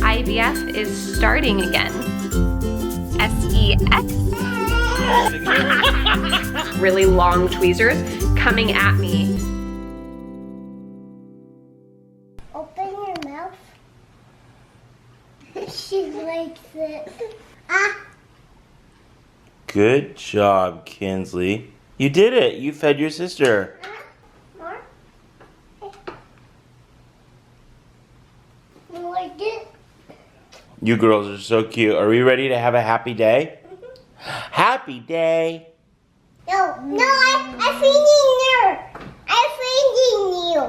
IVF is starting again. SEX. Really long tweezers coming at me. Open your mouth. She likes it. Ah. Good job, Kinsley. You did it. You fed your sister. More? You like it? You girls are so cute. Are we ready to have a happy day? Happy day. No, I'm feeding her. I'm feeding you.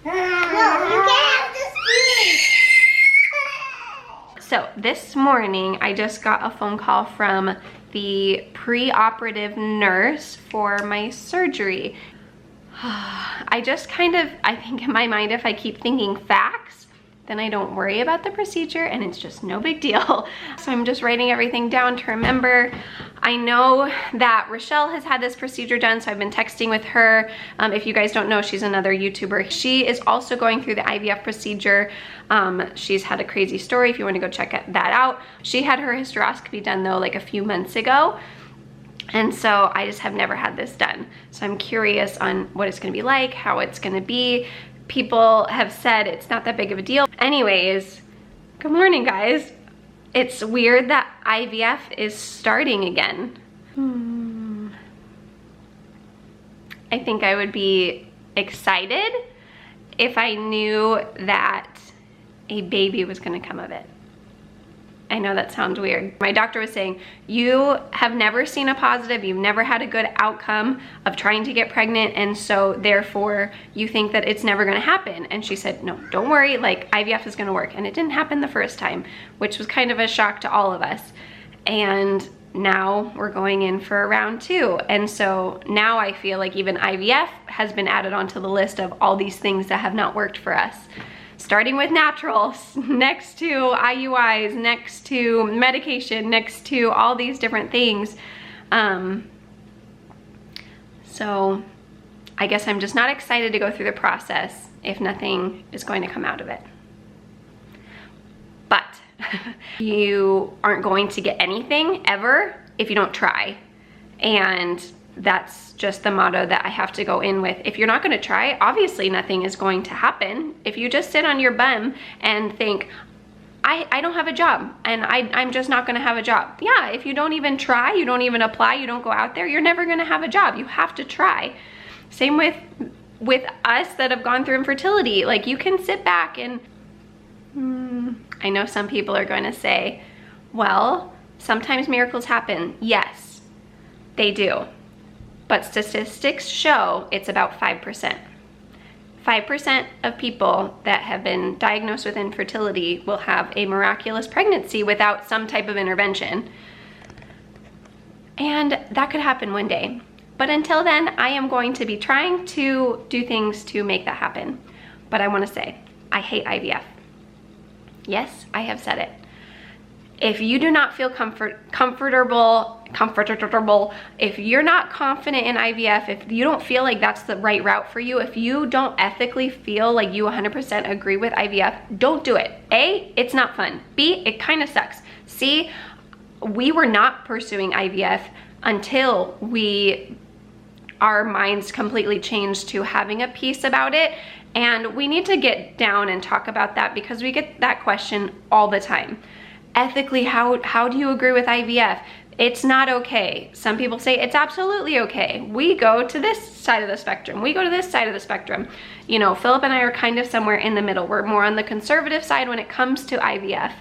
No, you can't have the spoon. So this morning, I just got a phone call from the pre-operative nurse for my surgery. I think in my mind, if I keep thinking facts, then I don't worry about the procedure and it's just no big deal. So I'm just writing everything down to remember. I know that Rachelle has had this procedure done, so I've been texting with her. If you guys don't know, she's another YouTuber. She is also going through the IVF procedure. She's had a crazy story if you want to go check that out. She had her hysteroscopy done though like a few months ago. And so I just have never had this done. So I'm curious on what it's gonna be like, how it's gonna be. People have said it's not that big of a deal. Anyways, good morning guys. It's weird that IVF is starting again. I think I would be excited if I knew that a baby was gonna come of it. I know that sounds weird. My doctor was saying, you have never seen a positive, you've never had a good outcome of trying to get pregnant, and so therefore you think that it's never gonna happen. And she said, no, don't worry, like IVF is gonna work. And it didn't happen the first time, which was kind of a shock to all of us. And now we're going in for round 2. And so now I feel like even IVF has been added onto the list of all these things that have not worked for us. Starting with naturals, next to IUIs, next to medication, next to all these different things. So I guess I'm just not excited to go through the process if nothing is going to come out of it. But you aren't going to get anything ever if you don't try. And that's just the motto that I have to go in with. If you're not gonna try, obviously nothing is going to happen. If you just sit on your bum and think, I don't have a job and I'm just not gonna have a job. Yeah, if you don't even try, you don't even apply, you don't go out there, you're never gonna have a job. You have to try. Same with us that have gone through infertility. Like you can sit back and, I know some people are gonna say, well, sometimes miracles happen. Yes, they do. But statistics show it's about 5%. 5% of people that have been diagnosed with infertility will have a miraculous pregnancy without some type of intervention. And that could happen one day. But until then, I am going to be trying to do things to make that happen. But I want to say, I hate IVF. Yes, I have said it. If you do not feel comfortable, if you're not confident in IVF, if you don't feel like that's the right route for you, if you don't ethically feel like you 100% agree with IVF, don't do it. A, it's not fun. B, it kind of sucks. C, we were not pursuing IVF until our minds completely changed to having a peace about it. And we need to get down and talk about that because we get that question all the time. Ethically, how do you agree with IVF? It's not okay. Some people say it's absolutely okay. We go to this side of the spectrum. We go to this side of the spectrum. You know, Phillip and I are kind of somewhere in the middle. We're more on the conservative side when it comes to IVF.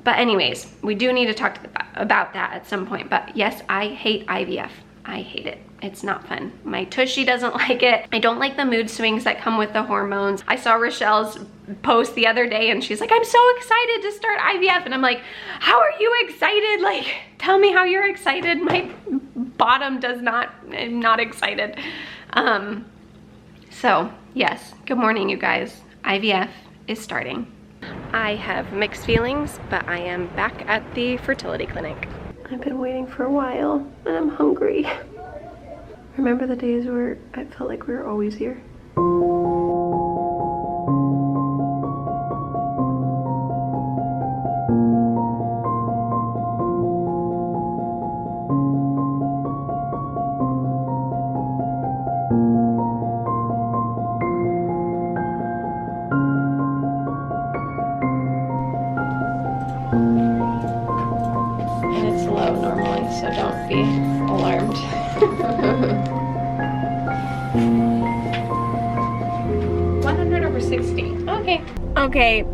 But anyways, we do need to talk about that at some point. But yes, I hate IVF. I hate it. It's not fun. My tushy doesn't like it. I don't like the mood swings that come with the hormones. I saw Rachelle's post the other day and she's like, I'm so excited to start IVF. And I'm like, how are you excited? Like, tell me how you're excited. My bottom I'm not excited. So yes, good morning, you guys. IVF is starting. I have mixed feelings, but I am back at the fertility clinic. I've been waiting for a while and I'm hungry. Remember the days where I felt like we were always here? so don't be alarmed. 100/60. Okay. Okay.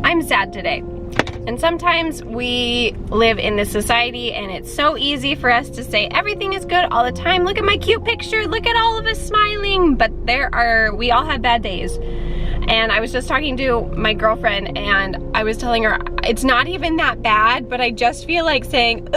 I'm sad today. And sometimes we live in this society and it's so easy for us to say everything is good all the time. Look at my cute picture. Look at all of us smiling. But we all have bad days. And I was just talking to my girlfriend and I was telling her it's not even that bad, but I just feel like saying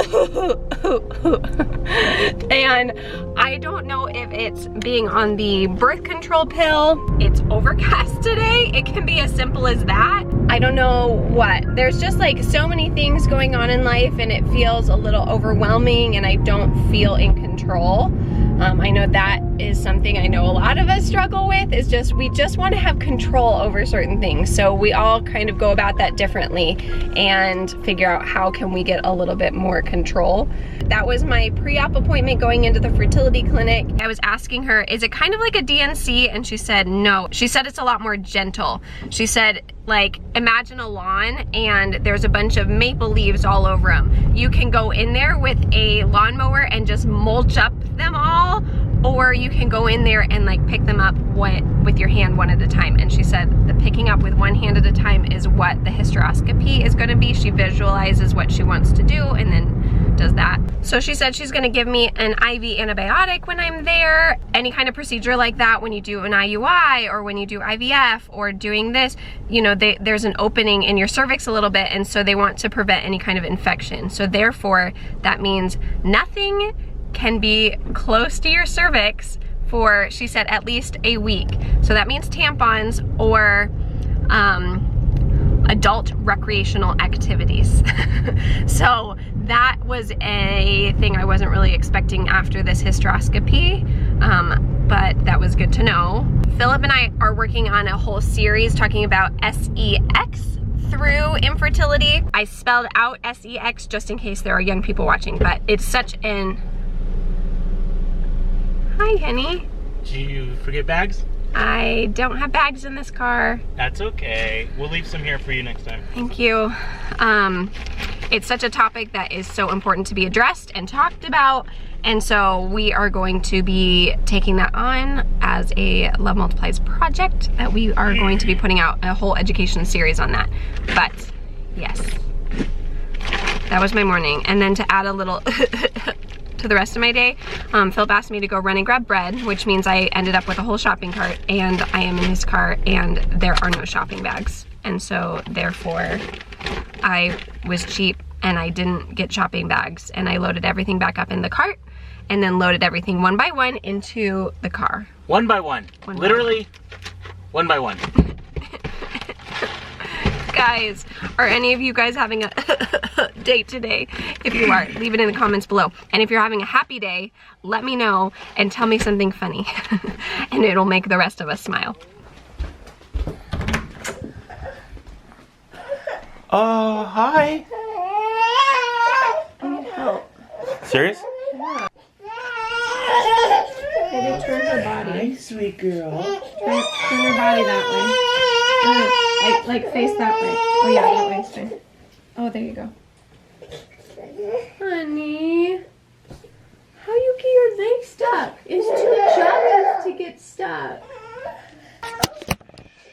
and I don't know if it's being on the birth control pill. It's overcast today. It can be as simple as that. I don't know what. There's just like so many things going on in life and it feels a little overwhelming and I don't feel in control. I know that is something I know a lot of us struggle with, is just we just want to have control over certain things. So we all kind of go about that differently and figure out how can we get a little bit more control. That was my pre-op appointment going into the fertility clinic. I was asking her, is it kind of like a DNC? And she said no. She said it's a lot more gentle. She said, like, imagine a lawn and there's a bunch of maple leaves all over them. You can go in there with a lawnmower and just mulch up them all, or you can go in there and like pick them up with your hand one at a time. And she said the picking up with one hand at a time is what the hysteroscopy is going to be. She visualizes what she wants to do and then does that. So she said she's going to give me an IV antibiotic when I'm there. Any kind of procedure like that, when you do an IUI or when you do IVF or doing this, you know, there's an opening in your cervix a little bit, and so they want to prevent any kind of infection. So therefore that means nothing can be close to your cervix for, she said, at least a week. So that means tampons or adult recreational activities. So that was a thing I wasn't really expecting after this hysteroscopy, but that was good to know. Phillip and I are working on a whole series talking about sex through infertility. I spelled out sex just in case there are young people watching, but it's such an... Hi, honey. Did you forget bags? I don't have bags in this car. That's okay. We'll leave some here for you next time. Thank you. It's such a topic that is so important to be addressed and talked about, and so we are going to be taking that on as a Love Multiplies project that we are going to be putting out a whole education series on that. But yes, that was my morning. And then to add a little to the rest of my day, Philip asked me to go run and grab bread, which means I ended up with a whole shopping cart, and I am in his car and there are no shopping bags. And so therefore I was cheap and I didn't get shopping bags, and I loaded everything back up in the cart and then loaded everything one by one into the car. One by one. Literally one by one. Guys, are any of you guys having a date today? If you are, leave it in the comments below. And if you're having a happy day, let me know and tell me something funny and it'll make the rest of us smile. Oh, hi. I need help. Serious? Yeah. Maybe turn her body. Hi, sweet girl. Turn her body that way. Like face that way. Oh yeah, that way is fine. Oh, there you go. Honey, how you get your leg stuck? It's too chubby to get stuck.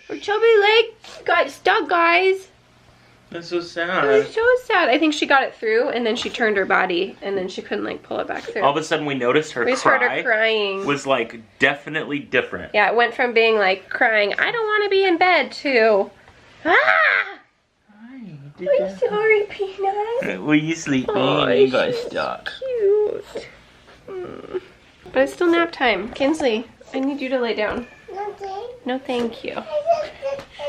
Her chubby leg got stuck, guys. That's so sad. It's so sad. I think she got it through and then she turned her body and then she couldn't like pull it back through. All of a sudden we noticed her We just heard her crying. was like definitely different. Yeah, it went from being like crying, I don't want to be in bed, to ah! I'm sorry, Peanut. Were you sleeping? Oh, You got stuck. Cute. But it's still nap time. Kinsley, I need you to lay down. Okay. No, thank you.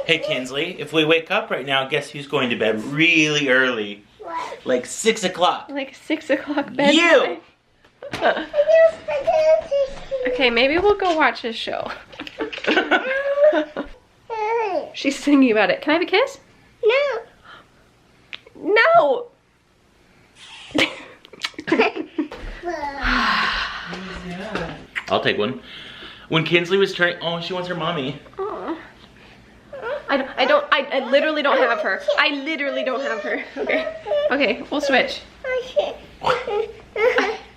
Hey Kinsley, if we wake up right now, guess who's going to bed really early? What? Like 6 o'clock. Like 6 o'clock bedtime. You! Okay, maybe we'll go watch a show. She's singing about it. Can I have a kiss? No. No! I'll take one. When Kinsley was turning, oh, she wants her mommy. Aww. I literally don't have her. I literally don't have her. Okay. Okay, we'll switch.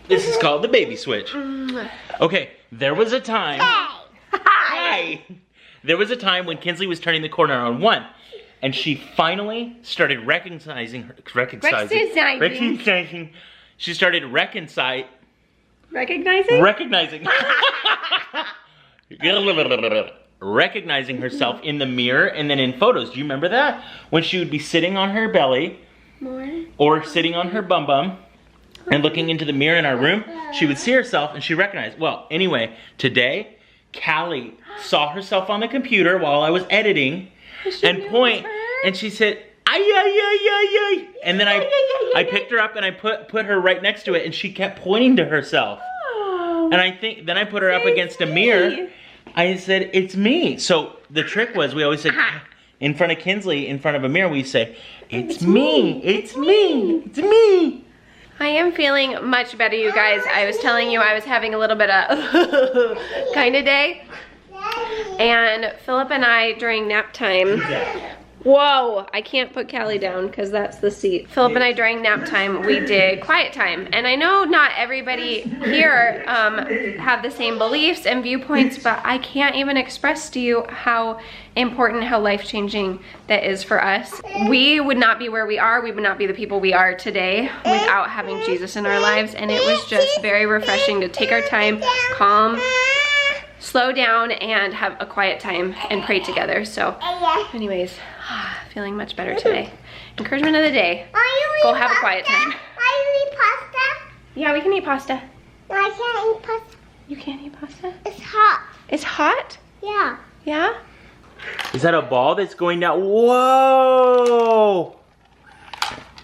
This is called the baby switch. Okay, there was a time. Hi. There was a time when Kinsley was turning the corner on 1, and she finally started recognizing. She started recognizing herself in the mirror and then in photos. Do you remember that? When she would be sitting on her belly or sitting on her bum bum and looking into the mirror in our room, she would see herself and she recognized. Well, anyway, today, Callie saw herself on the computer while I was editing and and she said, ay, ay, ay, ay, ay. And then I picked her up and I put her right next to it and she kept pointing to herself. And then I put her up against a mirror. I said, it's me. So the trick was, we always said, in front of Kinsley, in front of a mirror, we say, it's me, it's me, it's me. I am feeling much better, you guys. I was telling you I was having a little bit of kind of day. And Phillip and I, during nap time, whoa, I can't put Callie down because that's the seat. Phillip and I, during nap time, we did quiet time. And I know not everybody here have the same beliefs and viewpoints, but I can't even express to you how important, how life-changing that is for us. We would not be where we are, we would not be the people we are today without having Jesus in our lives. And it was just very refreshing to take our time, calm, slow down, and have a quiet time and pray together. So anyways, feeling much better today. Encouragement of the day. Go have a quiet time. Are you eat pasta? Yeah, we can eat pasta. No, I can't eat pasta. You can't eat pasta? It's hot. It's hot? Yeah. Yeah? Is that a ball that's going down? Whoa!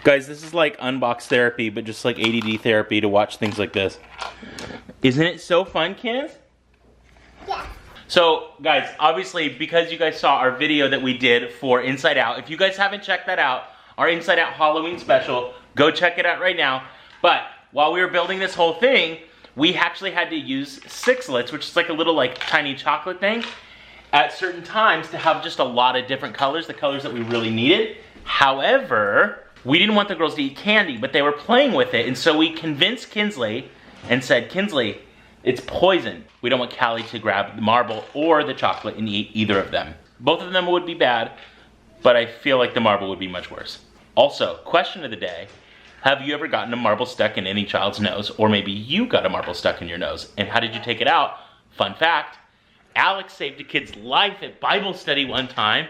Guys, this is like unbox therapy, but just like ADD therapy to watch things like this. Isn't it so fun, kids? Yeah. So, guys, obviously, because you guys saw our video that we did for Inside Out, if you guys haven't checked that out, our Inside Out Halloween special, go check it out right now. But while we were building this whole thing, we actually had to use sixlets, which is like a little like tiny chocolate thing, at certain times to have just a lot of different colors, the colors that we really needed. However, we didn't want the girls to eat candy, but they were playing with it, and so we convinced Kinsley and said, Kinsley, it's poison. We don't want Callie to grab the marble or the chocolate and eat either of them. Both of them would be bad, but I feel like the marble would be much worse. Also, question of the day, have you ever gotten a marble stuck in any child's nose? Or maybe you got a marble stuck in your nose, and how did you take it out? Fun fact, Alex saved a kid's life at Bible study one time.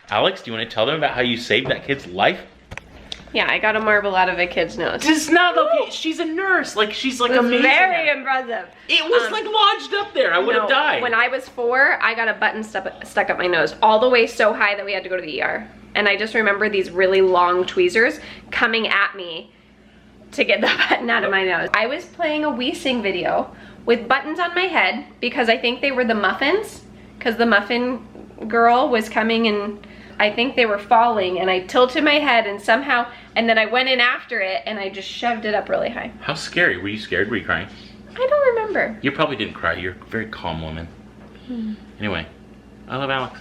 Alex, do you want to tell them about how you saved that kid's life? Yeah, I got a marble out of a kid's nose. It's not okay. She's a nurse. Like, she's like amazing. Very impressive. It was like lodged up there. I would have died. When I was 4, I got a button stuck up my nose, all the way so high that we had to go to the ER. And I just remember these really long tweezers coming at me to get the button out of my nose. I was playing a We Sing video with buttons on my head because I think they were the muffins, because the muffin girl was coming and I think they were falling, and I tilted my head and somehow, and then I went in after it and I just shoved it up really high. How scary. Were you scared? Were you crying? I don't remember. You probably didn't cry. You're a very calm woman. Anyway, I love Alex.